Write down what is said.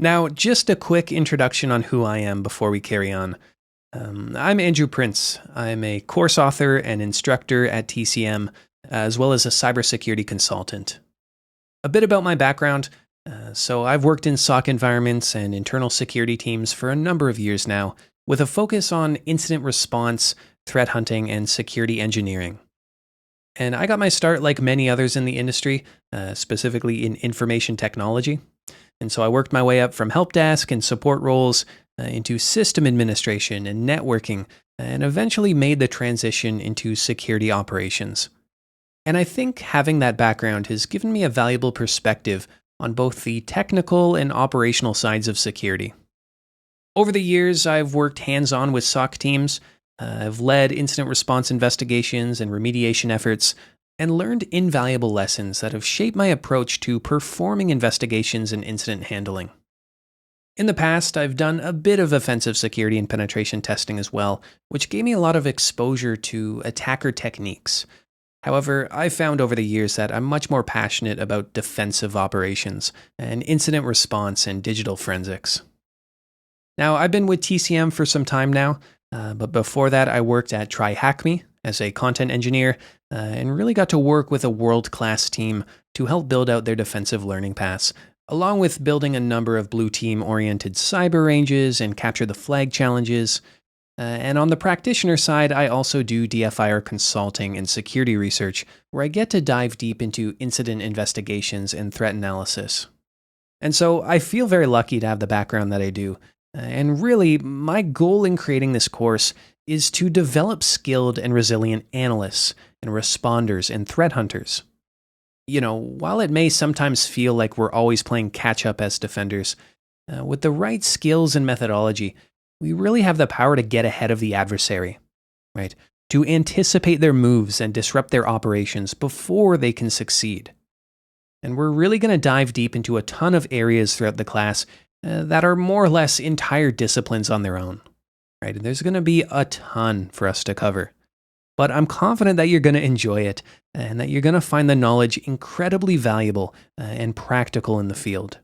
Now, just a quick introduction on who I am before we carry on. I'm Andrew Prince. I'm a course author and instructor at TCM, as well as a cybersecurity consultant. A bit about my background. So I've worked in SOC environments and internal security teams for a number of years now, with a focus on incident response, threat hunting, and security engineering. And I got my start like many others in the industry, specifically in information technology. And so I worked my way up from help desk and support roles into system administration and networking, and eventually made the transition into security operations. And I think having that background has given me a valuable perspective on both the technical and operational sides of security. Over the years, I've worked hands-on with SOC teams. I've led incident response investigations and remediation efforts, and learned invaluable lessons that have shaped my approach to performing investigations and incident handling. In the past, I've done a bit of offensive security and penetration testing as well, which gave me a lot of exposure to attacker techniques. However, I've found over the years that I'm much more passionate about defensive operations and incident response and digital forensics. Now, I've been with TCM for some time now, but before that, I worked at TryHackMe as a content engineer and really got to work with a world-class team to help build out their defensive learning paths, along with building a number of blue team-oriented cyber ranges and capture the flag challenges. And on the practitioner side, I also do DFIR consulting and security research, where I get to dive deep into incident investigations and threat analysis. And so I feel very lucky to have the background that I do. And really, my goal in creating this course is to develop skilled and resilient analysts and responders and threat hunters. While it may sometimes feel like we're always playing catch-up as defenders, with the right skills and methodology, we really have the power to get ahead of the adversary, right? To anticipate their moves and disrupt their operations before they can succeed. And we're really going to dive deep into a ton of areas throughout the class that are more or less entire disciplines on their own, right? And there's going to be a ton for us to cover. But I'm confident that you're going to enjoy it and that you're going to find the knowledge incredibly valuable and practical in the field.